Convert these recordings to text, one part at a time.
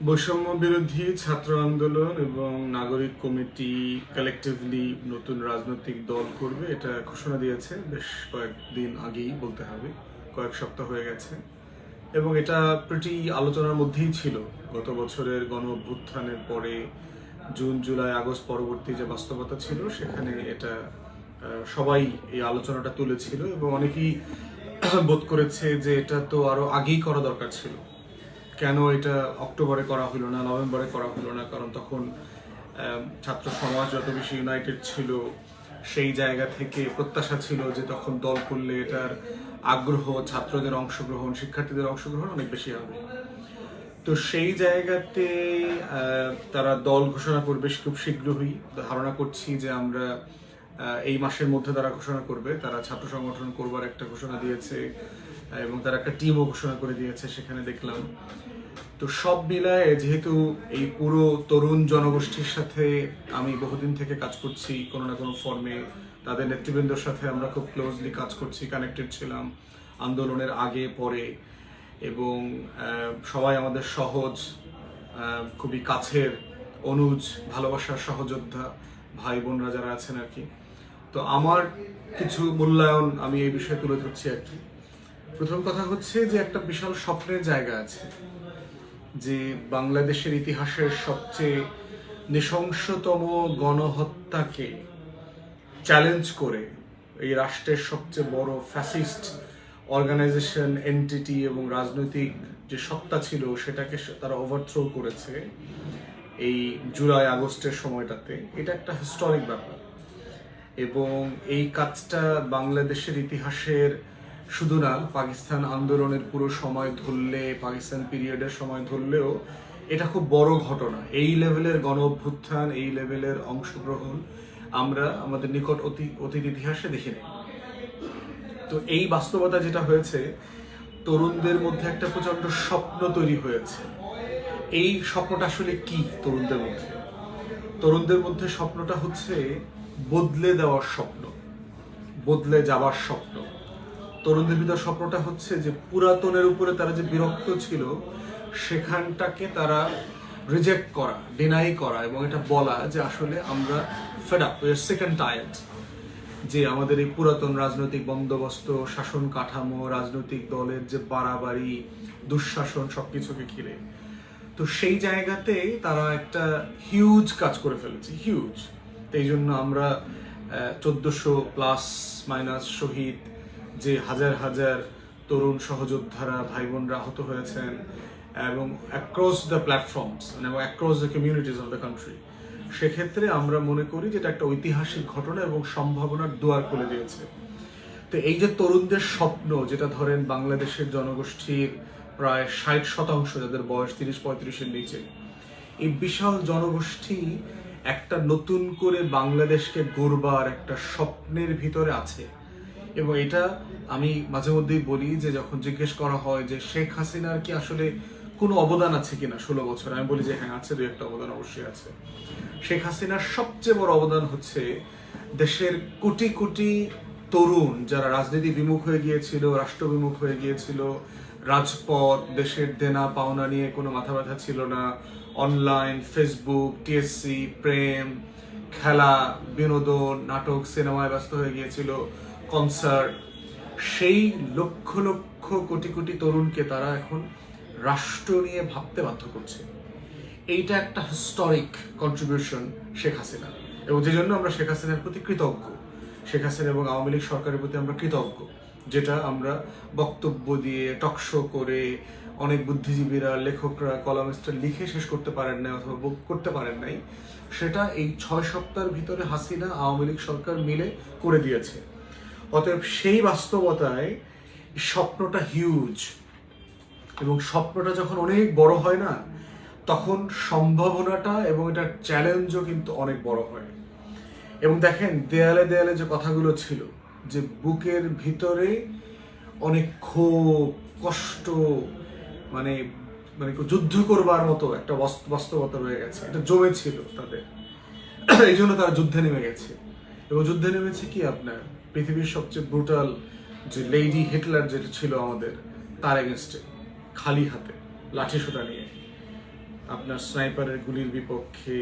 বৈষম্য বিরোধী ছাত্র আন্দোলন এবং নাগরিক কমিটি কালেকটিভলি নতুন রাজনৈতিক দল করবে, এটা ঘোষণা দিয়েছে বেশ কয়েকদিন আগেই বলতে হবে, কয়েক সপ্তাহ হয়ে গেছে। এবং এটা প্রিটি আলোচনার মধ্যেই ছিল। গত বছরের গণ অভ্যুত্থানের পরে জুন জুলাই আগস্ট পরবর্তী যে বাস্তবতা ছিল সেখানে এটা সবাই এই আলোচনাটা তুলেছিল এবং অনেকেই বোধ করেছে যে এটা তো আরো আগেই করা দরকার ছিল। কেন এটা অক্টোবরে করা হলো না, নভেম্বরে করা হলো না? কারণ তখন ছাত্র সমাজ যত বেশি ইউনাইটেড ছিল, সেই জায়গা থেকে প্রত্যাশা ছিল যে তখন দল করলে এটার আগ্রহ, ছাত্রদের অংশগ্রহণ, শিক্ষার্থীদের অংশগ্রহণ অনেক বেশি হবে। তো সেই জায়গাতে তারা দল ঘোষণা করবে খুব শীঘ্রই। ধারণা করছি যে আমরা এই মাসের মধ্যে তারা ঘোষণা করবে। তারা ছাত্র সংগঠন করবার একটা ঘোষণা দিয়েছে এবং তারা একটা টিমও ঘোষণা করে দিয়েছে, সেখানে দেখলাম। তো সব মিলায় যেহেতু এই পুরো তরুণ জনগোষ্ঠীর সাথে আমি বহুদিন থেকে কাজ করছি কোনো না কোনো ফর্মে, তাদের নেতৃবৃন্দর সাথে আমরা খুব ক্লোজলি কাজ করছি, কানেক্টেড ছিলাম আন্দোলনের আগে পরে, এবং সবাই আমাদের সহজ, খুবই কাছের অনুজ, ভালোবাসার সহযোদ্ধা ভাই বোনরা যারা আছেন আর কি। তো আমার কিছু মূল্যায়ন আমি এই বিষয়ে তুলে ধরছি আর কি। প্রথম কথা হচ্ছে যে একটা বিশাল স্বপ্নের জায়গা আছে যে বাংলাদেশের ইতিহাসের সবচেয়ে নৃশংসতম গণহত্যাকে চ্যালেঞ্জ করে এই রাষ্ট্রের সবচেয়ে বড় ফ্যাসিস্ট অর্গানাইজেশন, এন্টিটি এবং রাজনৈতিক যে সত্তা ছিল সেটাকে তারা ওভারথ্রো করেছে এই জুলাই আগস্টের সময়টাতে। এটা একটা হিস্টোরিক ব্যাপার এবং এই কাজটা বাংলাদেশের ইতিহাসের শুধু না, পাকিস্তান আন্দোলনের পুরো সময় ধরলে, পাকিস্তান পিরিয়ডের সময় ধরলেও এটা খুব বড় ঘটনা। এই লেভেলের গণ অভ্যুত্থান, এই লেভেলের অংশগ্রহণ আমরা আমাদের নিকট অতীত ইতিহাসে দেখিনি। তো এই বাস্তবতা যেটা হয়েছে, তরুণদের মধ্যে একটা প্রচন্ড স্বপ্ন তৈরি হয়েছে। এই স্বপ্নটা আসলে কি? তরুণদের মধ্যে স্বপ্নটা হচ্ছে বদলে দেওয়ার স্বপ্ন, বদলে যাবার স্বপ্ন। তরুণদের ভিতর স্বপ্নটা হচ্ছে যে পুরাতনের উপরে তারা যে বিরক্ত ছিল সেখানটাকে তারা রিজেক্ট করা, ডিনাই করা এবং এটা বলা যে আসলে আমরা ফেড আপ, সেকেন্ড টায়ার্ড, যে আমাদের এই পুরাতন রাজনৈতিক বন্দোবস্ত, শাসন কাঠামো, রাজনৈতিক দলের যে বাড়াবাড়ি, দুঃশাসন সবকিছুকে ঘিরে। তো সেই জায়গাতে তারা একটা হিউজ কাজ করে ফেলেছে, হিউজ। তো এই জন্য আমরা 1400+ শহীদ, যে হাজার হাজার তরুণ সহযোদ্ধারা, ভাই বোনরা আহত হয়েছেন এবং অ্যাক্রস দ্য প্ল্যাটফর্মস এবং across the communities of the country, সেক্ষেত্রে আমরা মনে করি যে এটা একটা ঐতিহাসিক ঘটনা এবং সম্ভাবনার দুয়ার খুলে দিয়েছে। তো এই যে তরুণদের স্বপ্ন, যেটা ধরেন বাংলাদেশের জনগোষ্ঠীর প্রায় 60%, যাদের বয়স 30-35-এর নিচে, এই বিশাল জনগোষ্ঠী একটা নতুন করে বাংলাদেশকে গড়বার একটা স্বপ্নের ভিতরে আছে। এবং এটা আমি মাঝে মধ্যেই বলি যে যখন জিজ্ঞেস করা হয় যে শেখ হাসিনার কি আসলে কোনো অবদান আছে কিনা 16 বছর, আমি বলি যে হ্যাঁ আছে, দু একটা অবদান অবশ্যই আছে। শেখ হাসিনার সবচেয়ে বড় অবদান হচ্ছে দেশের কোটি কোটি তরুণ যারা রাজনীতি বিমুখ হয়ে গিয়েছিল, রাষ্ট্র বিমুখ হয়ে গিয়েছিল, রাজপথ, দেশের দেনা পাওনা নিয়ে কোনো মাথা ব্যথা ছিল না, অনলাইন, ফেসবুক, টিএসসি, প্রেম, খেলা, বিনোদন, নাটক, সিনেমায় ব্যস্ত হয়ে গিয়েছিল, কনসার্ট। সেই লক্ষ লক্ষ কোটি কোটি তরুণকে তারা এখন রাষ্ট্র নিয়ে ভাবতে বাধ্য করছে। এইটা একটা হিস্টোরিক কন্ট্রিবিউশন শেখ হাসিনা, এবং যে জন্য আমরা শেখ হাসিনার প্রতি কৃতজ্ঞ। শেখ হাসিনা এবং আওয়ামী লীগ সরকারের প্রতি আমরা কৃতজ্ঞ, যেটা আমরা বক্তব্য দিয়ে, টকশো করে, অনেক বুদ্ধিজীবীরা, লেখকরা, কলামিস্টরা লিখে শেষ করতে পারেন নাই অথবা করতে পারেন নাই, সেটা এই 6 সপ্তাহের ভিতরে হাসিনা, আওয়ামী লীগ সরকার মিলে করে দিয়েছে। অতএব সেই বাস্তবতায় স্বপ্নটা হিউজ, এবং স্বপ্নটা যখন অনেক বড় হয় না, তখন সম্ভাবনাটা এবং এটার চ্যালেঞ্জও কিন্তু অনেক বড় হয়। এবং দেখেন, দেয়ালে দেয়ালে যে কথাগুলো ছিল, যে বুকের ভিতরে অনেক ক্ষোভ, কষ্ট, মানে মানে যুদ্ধ করবার মতো একটা বাস্তবতা রয়ে গেছে, এটা জমেছিল তাদের। এই জন্য তারা যুদ্ধে নেমে গেছে। এবং যুদ্ধে নেমেছে কি, আপনার পৃথিবীর সবচেয়ে ব্রুটাল যে লেডি হিটলার যেটা ছিল আমাদের, তার এগেনস্টে, খালি হাতে, লাঠি সোটা নিয়ে। আপনার স্নাইপারের গুলির বিপক্ষে,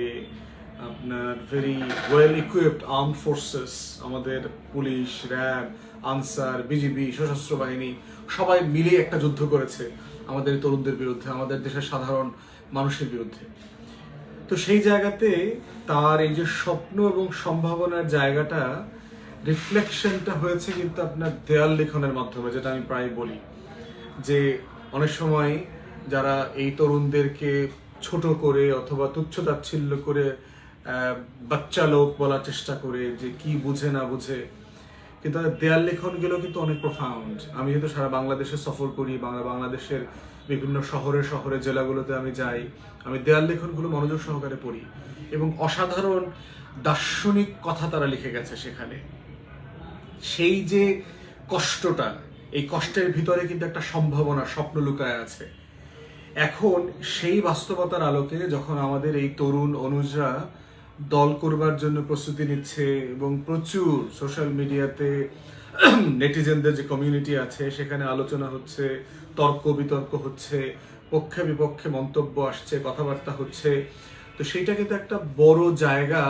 আপনার very well equipped arm forces, আমাদের পুলিশ, র্যাব, আনসার, বিজিবি, সশস্ত্র বাহিনী সবাই মিলে একটা যুদ্ধ করেছে আমাদের তরুণদের বিরুদ্ধে, আমাদের দেশের সাধারণ মানুষের বিরুদ্ধে। তো সেই জায়গাতে তার এই যে স্বপ্ন এবং সম্ভাবনার জায়গাটা, রিফ্লেকশনটা হয়েছে কিন্তু আপনার দেয়াল লিখনের মাধ্যমে, যেটা আমি প্রায় বলি যে অনেক সময় যারা এই তরুণদেরকে ছোট করে অথবা তুচ্ছ-তাচ্ছিল্য করে বাচ্চা লোক বলার চেষ্টা করে যে কি বুঝে না বুঝে, কিন্তু তাদের দেয়াল লেখনগুলো কিন্তু অনেক প্রোফাউন্ড। আমি যেহেতু সারা বাংলাদেশে সফর করি, বাংলাদেশের বিভিন্ন শহরে শহরে জেলাগুলোতে আমি যাই, আমি দেয়াল লেখনগুলো মনোযোগ সহকারে পড়ি এবং অসাধারণ দার্শনিক কথা তারা লিখে গেছে সেখানে। সেই যে কষ্টটা, এই কষ্টের ভিতরে কিন্তু একটা সম্ভাবনা, স্বপ্ন লুকায় আছে। এখন সেই বাস্তবতার আলোকে যখন আমাদের এই তরুণ অনুজরা দল করবার জন্য প্রস্তুতি নিচ্ছে এবং প্রচুর সোশ্যাল মিডিয়াতে নেটিজেনদের যে কমিউনিটি আছে সেখানে আলোচনা হচ্ছে, তর্ক বিতর্ক হচ্ছে, পক্ষে বিপক্ষে মন্তব্য আসছে, কথাবার্তা হচ্ছে, তো সেইটা কিন্তু একটা বড় জায়গা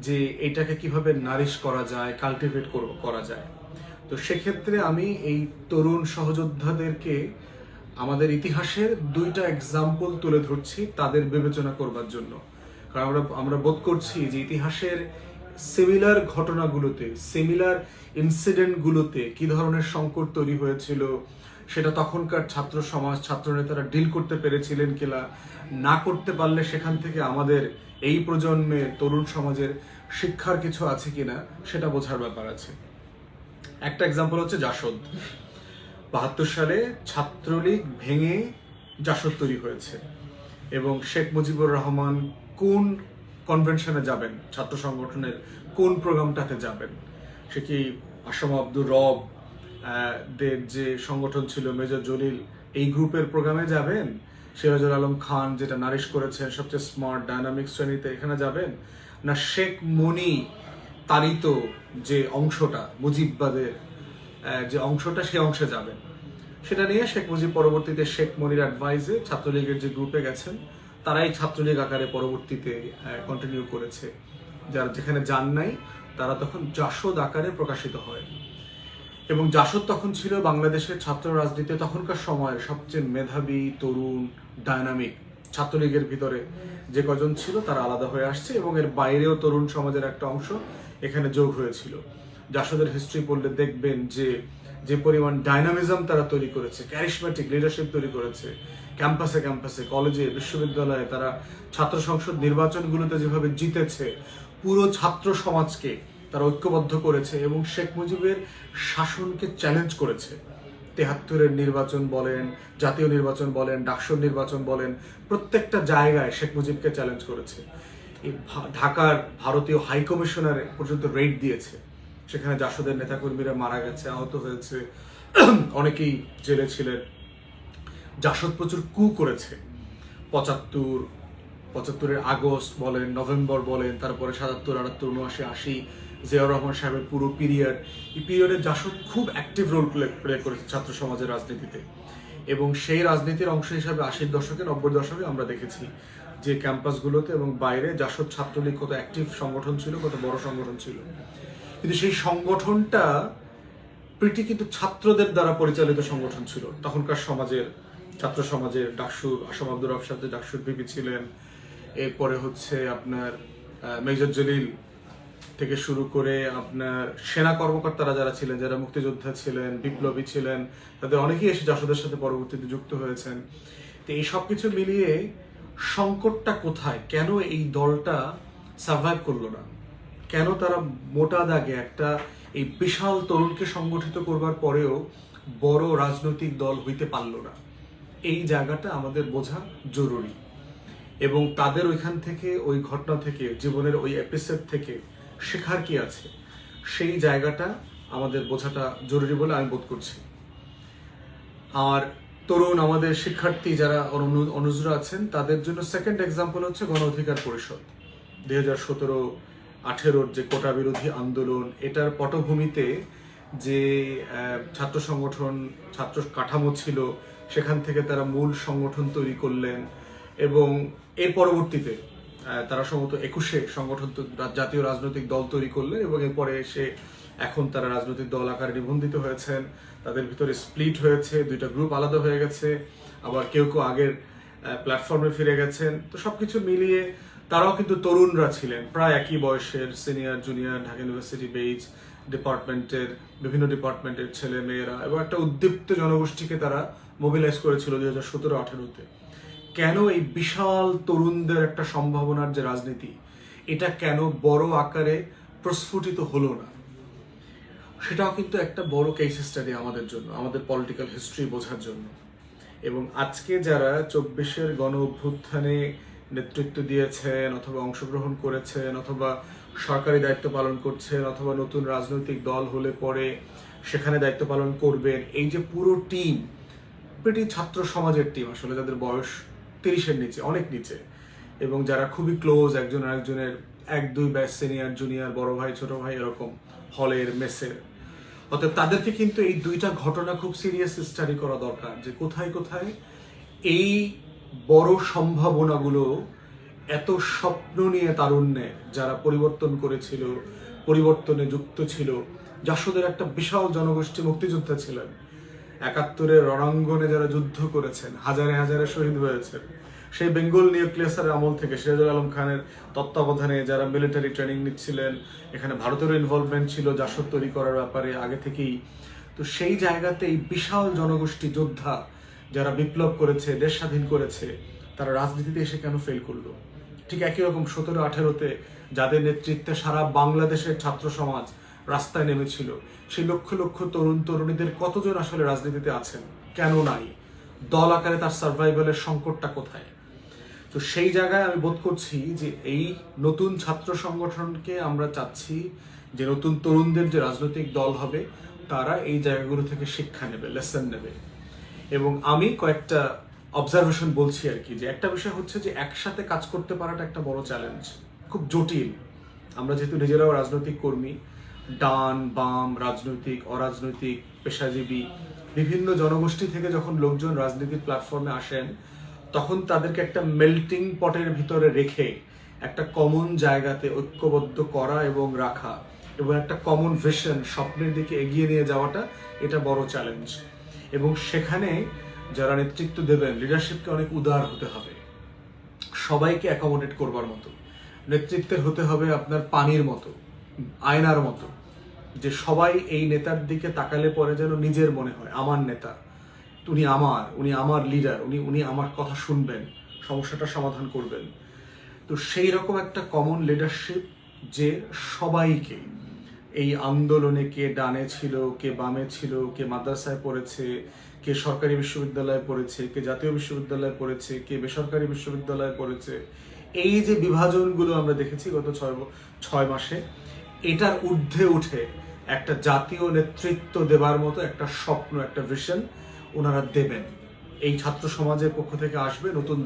যে এটাকে কিভাবে নারিশ করা যায়, কাল্টিভেট করা যায়। তো সেক্ষেত্রে আমি এই তরুণ সহযোদ্ধাদেরকে আমাদের ইতিহাসের দুইটা এক্সাম্পল তুলে ধরছি তাদের বিবেচনা করবার জন্য। কারণ আমরা বোধ করছি যে ইতিহাসের সিমিলার ঘটনাগুলোতে, সিমিলার ইনসিডেন্টগুলোতে কি ধরনের সংকট তৈরি হয়েছিল, সেটা তখনকার ছাত্র সমাজ, ছাত্র নেতারা ডিল করতে পেরেছিলেন কিনা, না করতে পারলে সেখান থেকে আমাদের এই প্রজন্মের তরুণ সমাজের শিক্ষার কিছু আছে কিনা সেটা বোঝার ব্যাপার আছে। একটা এক্সাম্পল হচ্ছে জাসদ। ৭২ সালে ছাত্রলীগ ভেঙে জাসদ তৈরি হয়েছে এবং শেখ মুজিবুর রহমান কোন কনভেনশনে যাবেন, ছাত্র সংগঠনের কোন প্রোগ্রামটাতে যাবেন, সে কি আসম আব্দুর রব দের যে সংগঠন ছিল, মেজর জলিল, এই গ্রুপের প্রোগ্রামে যাবেন, সিরাজুল আলম খান যেটা নারিশ করেছেন সবচেয়ে স্মার্ট ডায়নামিক শ্রেণীতে, এখানে যাবেন, না শেখ মনি তারিত যে অংশটা, মুজিববাদের যে অংশটা, সেই অংশে যাবেন? সেটা নিয়ে শেখ মুজিব পরবর্তীতে শেখ মনির অ্যাডভাইসে ছাত্রলীগের যে গ্রুপে গেছেন তারাই ছাত্রলীগ আকারে পরবর্তীতে কন্টিনিউ করেছে। যারা যেখানে যান নাই তারা তখন জাসদ আকারে প্রকাশিত হয় এবং জাসদ তখন ছিল বাংলাদেশের ছাত্র রাজনীতিতে তখনকার সময়ের সবচেয়ে মেধাবী, তরুণ, ডায়নামিক। ছাত্রলীগের ভিতরে যে কজন ছিল তারা আলাদা হয়ে আসছে এবং এর বাইরেও তরুণ সমাজের একটা অংশ এখানে যোগ হয়েছিল। জাসদের হিস্ট্রি পড়লে দেখবেন যে যে পরিমাণ ডাইনামিজম তারা তৈরি করেছে, ক্যারিশমেটিক লিডারশিপ তৈরি করেছে, ক্যাম্পাসে ক্যাম্পাসে, কলেজে, বিশ্ববিদ্যালয়ে তারা ছাত্র সংসদ নির্বাচনগুলোতে যেভাবে জিতেছে, পুরো ছাত্র সমাজকে তারা ঐক্যবদ্ধ করেছে এবং শেখ মুজিবের শাসনকে চ্যালেঞ্জ করেছে। ৭৩-এর নির্বাচন বলেন, জাতীয় নির্বাচন বলেন, ডাকসুর নির্বাচন বলেন, প্রত্যেকটা জায়গায় শেখ মুজিবকে চ্যালেঞ্জ করেছে। ঢাকার ভারতীয় হাই কমিশনার পর্যন্ত রেড দিয়েছে, সেখানে জাসদের নেতাকর্মীরা মারা গেছে, আহত হয়েছে, অনেকেই জেলে ছিলেন। জাসদ প্রচুর কু করেছে, ৭৫-৭৫-এর আগস্ট বলেন, নভেম্বর বলেন, তারপরে ৭৭, ৭৮, ৭৯, ৮০, জিয়াউর রহমান সাহেবের পুরো পিরিয়ড, এই পিরিয়ডে জাসদ খুব অ্যাক্টিভ রোল প্লে করেছে ছাত্র সমাজের রাজনীতিতে এবং সেই রাজনীতির অংশ হিসাবে ৮০-এর দশকে, ৯০-এর দশকে আমরা দেখেছি যে ক্যাম্পাসগুলোতে এবং বাইরে জাসদ ছাত্রলীগ কত অ্যাক্টিভ সংগঠন ছিল, কত বড় সংগঠন ছিল। কিন্তু সেই সংগঠনটা কিন্তু ছাত্রদের দ্বারা পরিচালিত সংগঠন ছিল তখনকার সমাজের, ছাত্র সমাজের। ডাকসুর আসম আব্দুর রব সাহেব ডাকসুর বিপি ছিলেন, এরপরে হচ্ছে আপনার মেজর জলিল থেকে শুরু করে আপনার সেনা কর্মকর্তারা যারা ছিলেন, যারা মুক্তিযোদ্ধা ছিলেন, বিপ্লবী ছিলেন, তাদের অনেকেই এসে জাসদের সাথে পরবর্তীতে যুক্ত হয়েছেন। তো এই সব কিছু মিলিয়ে সংকটটা কোথায়, কেন এই দলটা সার্ভাইভ করলো না, কেন তারা মোটা দাগে একটা এই বিশাল তরুণকে সংগঠিত করবার পরেও বড় রাজনৈতিক দল হইতে পারলো না, এই জায়গাটা আমাদের বোঝা জরুরি। এবং তাদের ওইখান থেকে, ওই ঘটনা থেকে, জীবনের ওই এপিসোড থেকে শেখার কি আছে, সেই জায়গাটা আমাদের বোঝাটা জরুরি বলে আমি বোধ করছি। আর তরুণ আমাদের শিক্ষার্থী যারা অনুজরা আছেন তাদের জন্য সেকেন্ড এক্সাম্পল হচ্ছে গণ অধিকার পরিষদ। 2017-18 যে কোটা বিরোধী আন্দোলন, এটার পটভূমিতে যে ছাত্র সংগঠন, ছাত্র কাঠামো ছিল, সেখান থেকে তারা মূল সংগঠন তৈরি করলেন, এবং এর পরবর্তীতে তারা সম্ভবত 21-এ সংগঠন জাতীয় রাজনৈতিক দল তৈরি করলেন এবং এরপরে এসে এখন তারা রাজনৈতিক দল আকারে নিবন্ধিত হয়েছেন। তাদের ভিতরে স্প্লিট হয়েছে, দুইটা গ্রুপ আলাদা হয়ে গেছে, আবার কেউ কেউ আগের প্ল্যাটফর্মে ফিরে গেছেন। তো সবকিছু মিলিয়ে তারাও কিন্তু তরুণরা ছিলেন, প্রায় একই বয়সের, senior junior, Dhaka university base ডিপার্টমেন্টের বিভিন্ন ডিপার্টমেন্টের ছেলে মেয়েরা, এবং একটা উদ্দীপ্ত জনগোষ্ঠীকে তারা মোবিলাইজ করেছিল 2017-18-তে। কেন এই বিশাল তরুণদের একটা সম্ভাবনার যে রাজনীতি, এটা কেন বড় আকারে প্রস্ফুটিত হলো না, সেটাও কিন্তু একটা বড় কেস স্টাডি আমাদের জন্য, আমাদের পলিটিক্যাল হিস্ট্রি বোঝার জন্য। এবং আজকে যারা 24-এর গণ অভ্যুত্থানে নেতৃত্ব দিয়েছেন অথবা অংশগ্রহণ করেছেন অথবা সরকারি দায়িত্ব পালন করছেন অথবা নতুন রাজনৈতিক দল হলে পরে সেখানে দায়িত্ব পালন করবেন, এই যে পুরো টিম, পেটি ছাত্র সমাজের টিম আসলে, যাদের বয়স 30-এর নিচে, অনেক নিচে, এবং যারা খুবই ক্লোজ একজন আরেকজনের, 1-2 ব্যাচ সিনিয়র জুনিয়র, বড় ভাই ছোট ভাই, এরকম হলের মেসের। অতএব তাদেরকে কিন্তু এই দুইটা ঘটনা খুব সিরিয়াস স্টাডি করা দরকার, যে কোথায় কোথায় এই বড় সম্ভাবনাগুলো, এত স্বপ্ন নিয়ে তারুণ্যে যারা পরিবর্তন করেছিল, পরিবর্তনে যুক্ত ছিল, জাসদের একটা বিশাল জনগোষ্ঠী মুক্তিযোদ্ধা ছিলেন, 71-এর রণাঙ্গনে যারা যুদ্ধ করেছেন, হাজারে হাজারে শহীদ হয়েছেন, সেই বেঙ্গল নিউক্লিয়াসের আমল থেকে সিরাজুল আলম খানের তত্ত্বাবধানে যারা মিলিটারি ট্রেনিং নিচ্ছিলেন, এখানে ভারতেরও ইনভলভমেন্ট ছিল জাসদ তৈরি করার ব্যাপারে আগে থেকেই। তো সেই জায়গাতে এই বিশাল জনগোষ্ঠী যোদ্ধা যারা বিপ্লব করেছে, দেশ স্বাধীন করেছে, তারা রাজনীতিতে এসে কেন ফেল করলো? ঠিক একই রকম 17-18-তে যাদের নেতৃত্বে সারা বাংলাদেশের ছাত্র সমাজ রাস্তায় নেমেছিল, সেই লক্ষ লক্ষ তরুণ তরুণীদের কতজন আসলে রাজনীতিতে আছেন? কেন নাই? দল আকারে তার সার্ভাইভালের সংকটটা কোথায়? তো সেই জায়গায় আমি বোধ করছি যে এই নতুন ছাত্র সংগঠনকে আমরা চাচ্ছি যে নতুন তরুণদের যে রাজনৈতিক দল হবে, তারা এই জায়গাগুলো থেকে শিক্ষা নেবে, লেসন নেবে। এবং আমি কয়েকটা অবজারভেশন বলছি আর কি, যে একটা বিষয় হচ্ছে যে একসাথে কাজ করতে পারাটা একটা বড় চ্যালেঞ্জ, খুব জটিল। আমরা যেহেতু নিজেরাও রাজনৈতিক কর্মী, ডান বাম, রাজনৈতিক অরাজনৈতিক, পেশাজীবী, বিভিন্ন জনগোষ্ঠী থেকে যখন লোকজন রাজনীতির প্ল্যাটফর্মে আসেন, তখন তাদেরকে একটা মেল্টিং পটের ভিতরে রেখে একটা কমন জায়গাতে ঐক্যবদ্ধ করা এবং রাখা, এবং একটা কমন ভিশন, স্বপ্নের দিকে এগিয়ে নিয়ে যাওয়াটা, এটা বড় চ্যালেঞ্জ। এবং সেখানে যারা নেতৃত্ব দেবেন, লিডারশিপকে অনেক উদার হতে হবে, সবাইকে অ্যাকোমোডেট করবার মতো। নেতৃত্বের হতে হবে আপনার পানির মতো, আয়নার মতো, যে সবাই এই নেতার দিকে তাকালে পরে যেন নিজের মনে হয় আমার নেতা, উনি আমার লিডার, উনি আমার কথা শুনবেন, সমস্যাটা সমাধান করবেন। তো সেই রকম একটা কমন লিডারশিপ, যে সবাইকে এই আন্দোলনে, কে ডানে ছিল, কে বামে ছিল, কে মাদ্রাসায় পড়েছে, কে সরকারি বিশ্ববিদ্যালয়ে পড়েছে, কে জাতীয় বিশ্ববিদ্যালয়ে পড়েছে, কে বেসরকারি বিশ্ববিদ্যালয়ে পড়েছে, এই যে বিভাজনগুলো আমরা দেখেছি গত 6 মাসে, এটার ঊর্ধ্বে উঠে একটা জাতীয় নেতৃত্ব দেবার মতো একটা স্বপ্ন, একটা ভিশন ওনারা দেবেন। এই ছাত্র সমাজের পক্ষ থেকে আসবে নতুন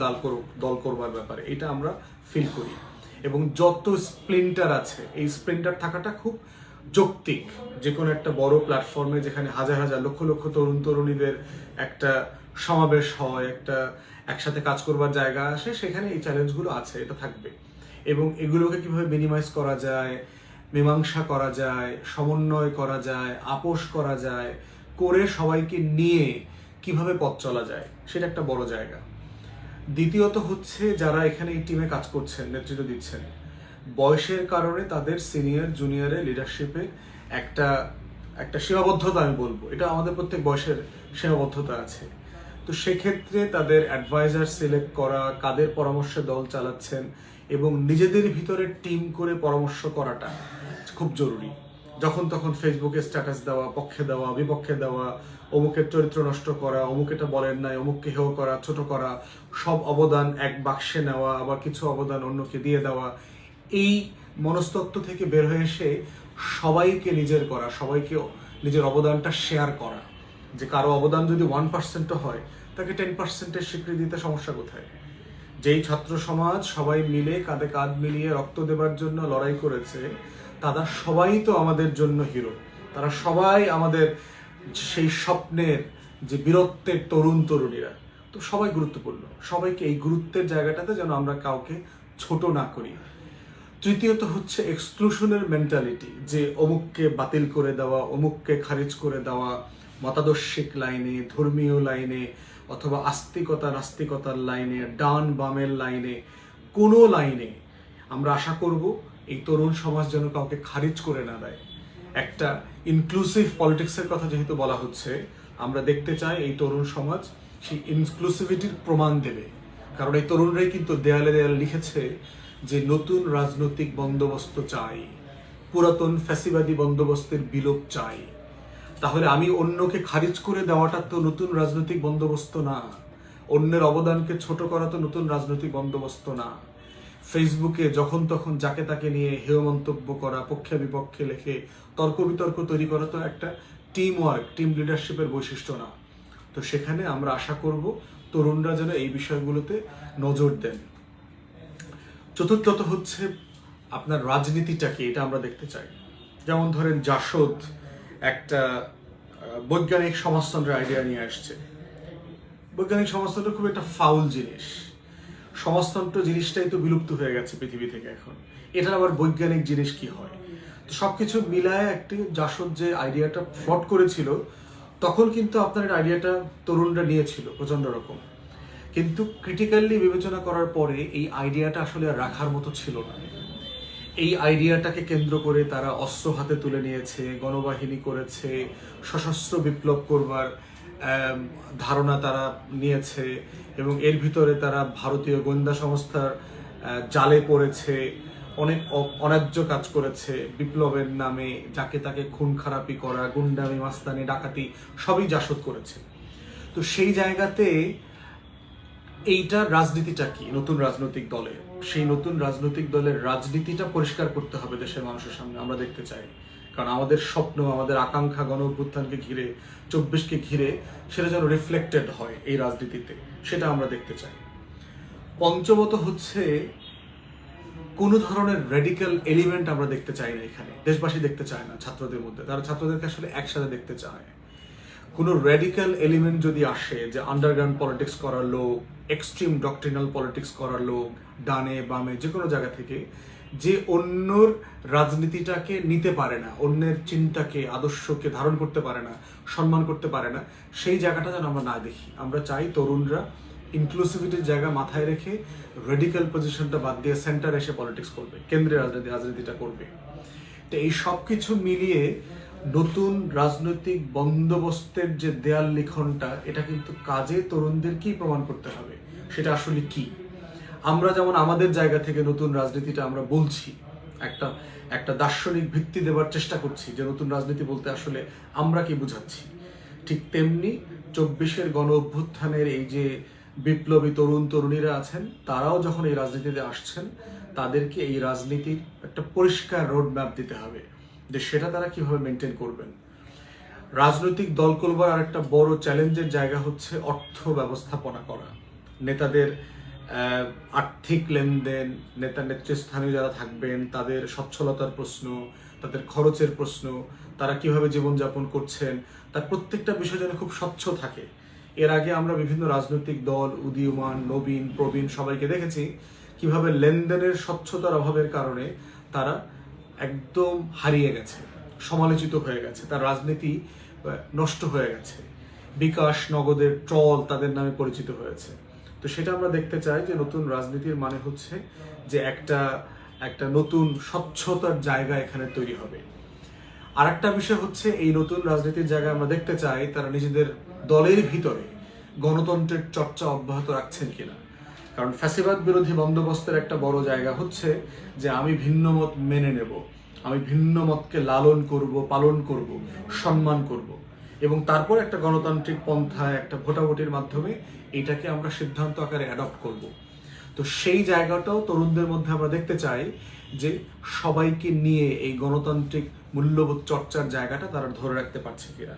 দল করবার ব্যাপারে, এটা আমরা ফিল করি। এবং যত স্প্লিন্টার আছে, এই স্প্লিন্টার থাকাটা খুব যৌক্তিক। যে কোনো একটা বড় প্ল্যাটফর্মে যেখানে হাজার হাজার লক্ষ লক্ষ তরুণ তরুণীদের একটা সমাবেশ হয়, একটা একসাথে কাজ করবার জায়গা আসে, সেখানে এই চ্যালেঞ্জগুলো আছে, এটা থাকবে। এবং এগুলোকে কিভাবে মিনিমাইজ করা যায়, মীমাংসা করা যায়, সমন্বয় করা যায়, আপোষ করা যায়, করে সবাইকে নিয়ে কিভাবে পথ চলা যায়, সেটা একটা বড় জায়গা। দ্বিতীয়ত হচ্ছে যারা এখানে এই টিমে কাজ করছেন, নেতৃত্ব দিচ্ছেন, বয়সের কারণে তাদের সিনিয়র জুনিয়রের লিডারশিপে একটা সীমাবদ্ধতা, আমি বলবো এটা আমাদের প্রত্যেক বয়সের সীমাবদ্ধতা আছে। তো সেক্ষেত্রে তাদের অ্যাডভাইজার সিলেক্ট করা, কাদের পরামর্শে দল চালাচ্ছেন, এবং নিজেদের ভিতরে টিম করে পরামর্শ করাটা খুব জরুরি। যখন তখন ফেসবুকে স্ট্যাটাস দেওয়া, পক্ষে দেওয়া, বিপক্ষে দেওয়া, অমুকের চরিত্র নষ্ট করা, অমুক এটা বলেন নাই, অমুককে হেয় করা, ছোট করা, সব অবদান এক বাক্সে নেওয়া, আবার কিছু অবদান অন্যকে দিয়ে দেওয়া, এই মনস্তত্ত্ব থেকে বের হয়ে এসে সবাইকে নিজের করা, সবাইকে নিজের অবদানটা শেয়ার করা। যে কারো অবদান যদি 1%ও হয়, তাকে 10%-এর স্বীকৃতি দিতে সমস্যা কোথায়? যেই ছাত্র সমাজ সবাই মিলে কাঁধে কাঁধ মিলিয়ে রক্ত দেবার জন্য লড়াই করেছে, তারা সবাই তো আমাদের জন্য হিরো। তারা সবাই আমাদের সেই স্বপ্নের যে বীরত্বের তরুণ তরুণীরা, তো সবাই গুরুত্বপূর্ণ, সবাইকে এই গুরুত্বের জায়গাটাতে যেন আমরা কাউকে ছোট না করি। তৃতীয়ত হচ্ছে এক্সক্লুশনের মেন্টালিটি, যে অমুককে বাতিল করে দেওয়া, অমুককে খারিজ করে দেওয়া, মতাদর্শিক লাইনে, ধর্মীয় লাইনে, অথবা আস্তিকতা নাস্তিকতার লাইনে, ডান বামের লাইনে, কোনো লাইনে আমরা আশা করব এই তরুণ সমাজ যেন কাউকে খারিজ করে না দেয়। একটা ইনক্লুসিভ পলিটিক্সের কথা যেহেতু বলা হচ্ছে, আমরা দেখতে চাই এই তরুণ সমাজ সেই ইনক্লুসিভিটির প্রমাণ দেবে। কারণ এই তরুণরাই কিন্তু দেয়ালে দেয়ালে লিখেছে যে নতুন রাজনৈতিক বন্দোবস্ত চাই, পুরাতন ফ্যাসিবাদী বন্দোবস্তের বিলোপ চাই। তাহলে আমি অন্যকে খারিজ করে দেওয়াটা তো নতুন রাজনৈতিক বন্দোবস্ত না, অন্যের অবদানকে ছোট করা তো নতুন রাজনৈতিক বন্দোবস্ত না। ফেসবুকে যখন তখন যাকে তাকে নিয়ে হেয় মন্তব্য করা, পক্ষে বিপক্ষে লেখে তর্ক বিতর্ক তৈরি করা তো একটা টিম ওয়ার্ক, টিম লিডারশিপের বৈশিষ্ট্য না। তো সেখানে আমরা আশা করব তরুণরা যেন এই বিষয়গুলোতে নজর দেন। চতুর্থত হচ্ছে আপনার রাজনীতিটাকে, এটা আমরা দেখতে চাই। যেমন ধরেন জাসদ একটা বৈজ্ঞানিক সমাজতন্ত্রের আইডিয়া নিয়ে আসছে। বৈজ্ঞানিক সমাজতন্ত্র খুব একটা ফাউল জিনিস। সমাজতন্ত্র জিনিসটাই তো বিলুপ্ত হয়ে গেছে পৃথিবী থেকে এখন, এটার আবার বৈজ্ঞানিক জিনিস কি হয়? তো সবকিছু মিলায় একটি জাসদ যে আইডিয়াটা ফ্লট করেছিল, তখন কিন্তু আপনার আইডিয়াটা তরুণরা নিয়েছিল প্রচন্ড রকম, কিন্তু ক্রিটিক্যালি বিবেচনা করার পরে এই আইডিয়াটা আসলে আর রাখার মতো ছিল না। এই আইডিয়াটাকে কেন্দ্র করে তারা অস্ত্র হাতে তুলে নিয়েছে, গণবাহিনী করেছে, সশস্ত্র বিপ্লব করবার ধারণা তারা নিয়েছে, এবং এর ভিতরে তারা ভারতীয় গোয়েন্দা সংস্থার জালে পড়েছে, অনেক অন্যায্য কাজ করেছে। বিপ্লবের নামে যাকে তাকে খুন খারাপি করা, গুন্ডামি, মাস্তানি, ডাকাতি সবই জাসদ করেছে। তো সেই জায়গাতে এইটার রাজনীতিটা কি নতুন রাজনৈতিক দলে, সেই নতুন রাজনৈতিক দলের রাজনীতিটা পরিষ্কার করতে হবে দেশের মানুষের সামনে, আমরা দেখতে চাই। কারণ আমাদের স্বপ্ন, আমাদের আকাঙ্ক্ষা গণ অভ্যুত্থানকে ঘিরে, 24কে ঘিরে, সেটা যেন রিফ্লেক্টেড হয় এই রাজনীতিতে, সেটা আমরা দেখতে চাই। পঞ্চমত হচ্ছে কোনো ধরনের রেডিক্যাল এলিমেন্ট আমরা দেখতে চাই না এখানে, দেশবাসী দেখতে চায় না ছাত্রদের মধ্যে, তারা ছাত্রদেরকে আসলে একসাথে দেখতে চায়। কোনো র্যাডিক্যাল এলিমেন্ট যদি আসে, যে আন্ডারগ্রাউন্ড পলিটিক্স করার লোক, এক্সট্রিম ডক্ট্রিনাল পলিটিক্স করার লোক, ডানে বামে যে কোনো জায়গা থেকে, যে অন্যর রাজনীতিটাকে নিতে পারে না, অন্যের চিন্তাকে, আদর্শকে ধারণ করতে পারে না, সম্মান করতে পারে না, সেই জায়গাটা যেন আমরা না দেখি। আমরা চাই তরুণরা ইনক্লুসিভিটির জায়গা মাথায় রেখে রেডিক্যাল পজিশনটা বাদ দিয়ে সেন্টারে এসে পলিটিক্স করবে, কেন্দ্রীয় রাজনীতিটা করবে। তো এই সব কিছু মিলিয়ে নতুন রাজনৈতিক বন্দোবস্তের যে দেয়াল লিখনটা, এটা কিন্তু কাজে তরুণদেরকেই প্রমাণ করতে হবে সেটা আসলে কি। আমরা যেমন আমাদের জায়গা থেকে নতুন রাজনীতিটা আমরা বলছি, একটা দার্শনিক ভিত্তি দেওয়ার চেষ্টা করছি যে নতুন রাজনীতি বলতে আসলে আমরা কি বুঝাচ্ছি, ঠিক তেমনি 24-এর গণ অভ্যুত্থানের এই যে বিপ্লবী তরুণ তরুণীরা আছেন, তারাও যখন এই রাজনীতিতে আসছেন, তাদেরকে এই রাজনীতির একটা পরিষ্কার রোড ম্যাপ দিতে হবে যে সেটা তারা কিভাবে মেনটেন করবেন। রাজনৈতিক দল করবার আরেকটা বড় চ্যালেঞ্জের জায়গা হচ্ছে অর্থ ব্যবস্থাপনা করা। নেতাদের আর্থিক লেনদেন, নেতা নেতৃস্থানীয় যারা থাকবেন তাদের সচ্ছলতার প্রশ্ন, তাদের খরচের প্রশ্ন, তারা কিভাবে জীবনযাপন করছেন, তার প্রত্যেকটা বিষয় যেন খুব স্বচ্ছ থাকে। এর আগে আমরা বিভিন্ন রাজনৈতিক দল, উদীয়মান, নবীন, প্রবীণ সবাইকে দেখেছি কিভাবে লেনদেনের স্বচ্ছতার অভাবের কারণে তারা একদম হারিয়ে গেছে, সমালোচিত হয়ে গেছে, তার রাজনীতি নষ্ট হয়ে গেছে, বিকাশ নগদের ট্রল তাদের নামে পরিচিত হয়েছে। তো সেটা আমরা দেখতে চাই যে নতুন রাজনীতির মানে হচ্ছে যে একটা নতুন স্বচ্ছতার জায়গা এখানে তৈরি হবে। আর একটা বিষয় হচ্ছে এই নতুন রাজনীতির জায়গায় আমরা দেখতে চাই তারা নিজেদের দলের ভিতরে গণতন্ত্রের চর্চা অব্যাহত রাখছেন কিনা। কারণ ফ্যাসিবাদ বিরোধী বন্দোবস্তের একটা বড় জায়গা হচ্ছে যে আমি ভিন্ন মত মেনে নেব, আমি ভিন্ন মতকে লালন করব, পালন করব, সম্মান করব, এবং তারপর একটা গণতান্ত্রিক পন্থায় একটা ভোটাভুটির মাধ্যমে এটাকে আমরা সিদ্ধান্ত আকারে অ্যাডপ্ট করব। তো সেই জায়গাটাও তরুণদের মধ্যে আমরা দেখতে চাই যে সবাইকে নিয়ে এই গণতান্ত্রিক মূল্যবোধ চর্চার জায়গাটা তারা ধরে রাখতে পারছে কিনা।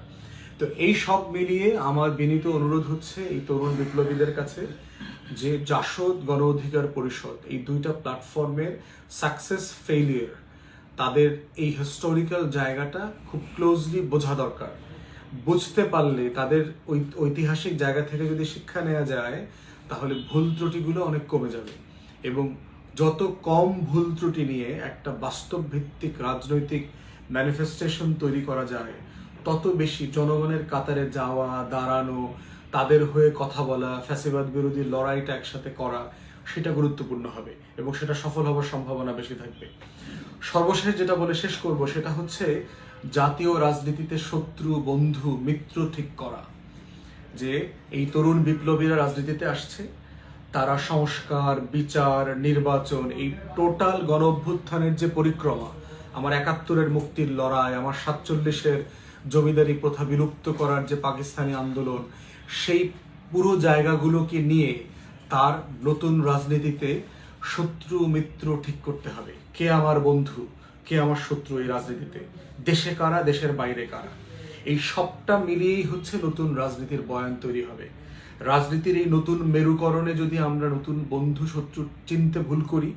তো এই সব মিলিয়ে আমার বিনীত অনুরোধ হচ্ছে এই তরুণ বিপ্লবীদের কাছে যে জাসদ, গণ অধিকার পরিষদ, এই দুইটা প্ল্যাটফর্মের সাকসেস ফেইলিয়ার, তাদের এই হিস্টোরিক্যাল জায়গাটা খুব ক্লোজলি বোঝা দরকার। বুঝতে পারলে, তাদের ঐতিহাসিক জায়গা থেকে যদি শিক্ষা নেওয়া যায়, তাহলে ভুল ত্রুটিগুলো অনেক কমে যাবে। এবং যত কম ভুল ত্রুটি নিয়ে একটা বাস্তব ভিত্তিক রাজনৈতিক ম্যানিফেস্টেশন তৈরি করা যায়, তত বেশি জনগণের কাতারে যাওয়া, দাঁড়ানো, তাদের হয়ে কথা বলা, ফ্যাসিবাদ বিরোধী লড়াইটা একসাথে করা, সেটা গুরুত্বপূর্ণ হবে এবং সেটা সফল হওয়ার সম্ভাবনা বেশি থাকবে। সর্বশেষ যেটা বলে শেষ করব, সেটা হচ্ছে জাতীয় রাজনীতিতে শত্রু, বন্ধু, মিত্র ঠিক করা। যে এই তরুণ বিপ্লবীরা রাজনীতিতে আসছে, তারা সংস্কার, বিচার, নির্বাচন, এই টোটাল গণ অভ্যুত্থানের যে পরিক্রমা, আমার ৭১-এর মুক্তির লড়াই, আমার ৪৭-এর জমিদারি প্রথা বিলুপ্ত করার যে পাকিস্তানি আন্দোলন, সেই পুরো জায়গাগুলোকে নিয়ে তার নতুন রাজনীতিতে শত্রু মিত্র ঠিক করতে হবে। কে আমার বন্ধু, কে আমার শত্রু এই রাজনীতিতে, দেশে কারা, দেশের বাইরে কারা, এই সবটা মিলিয়েই হচ্ছে নতুন রাজনীতির বয়ান তৈরি হবে। রাজনীতির এই নতুন মেরুকরণে যদি আমরা নতুন বন্ধু শত্রু চিনতে ভুল করি,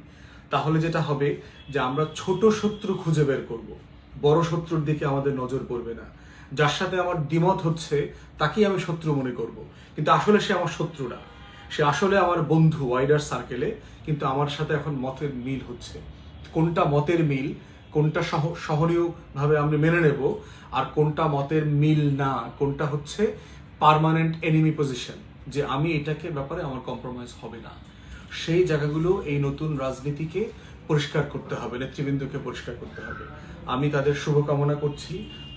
তাহলে যেটা হবে যে আমরা ছোট শত্রু খুঁজে বের করব, বড় শত্রুর দিকে আমাদের নজর পড়বে না। যার সাথে আমার দ্বিমত হচ্ছে তাকেই আমি শত্রু মনে করব, কিন্তু আসলে সে আমার শত্রু না, সে আসলে আমার বন্ধু ওয়াইডার সার্কেলে, কিন্তু আমার সাথে এখন মতের মিল হচ্ছে। কোনটা মতের মিল, কোনটা সহনীয়ভাবে আমরা মেনে নেব, আর কোনটা মতের মিল না, কোনটা হচ্ছে পার্মানেন্ট এনিমি পজিশন, যে আমি এটাকে ব্যাপারে আমার কম্প্রোমাইজ হবে না, সেই জায়গাগুলো এই নতুন রাজনীতিকে পরিষ্কার করতে হবে, নেতৃবৃন্দকে পরিষ্কার করতে হবে। আমি তাদের শুভকামনা করছি,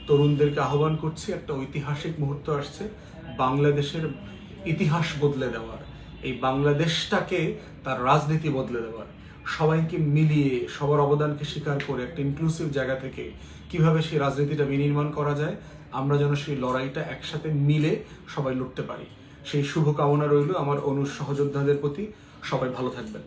তরুণদেরকে আহ্বান করছি, একটা ঐতিহাসিক মুহূর্ত আসছে বাংলাদেশের ইতিহাস বদলে দেওয়ার, এই বাংলাদেশটাকে তার রাজনীতি বদলে দেওয়ার। সবাইকে মিলিয়ে, সবার অবদানকে স্বীকার করে একটা ইনক্লুসিভ জায়গা থেকে কিভাবে সেই রাজনীতিটা বিনির্মাণ করা যায়, আমরা যেন সেই লড়াইটা একসাথে মিলে সবাই লড়তে পারি, সেই শুভকামনা রইল আমার অনুর সহযোদ্ধাদের প্রতি। সবাই ভালো থাকবেন।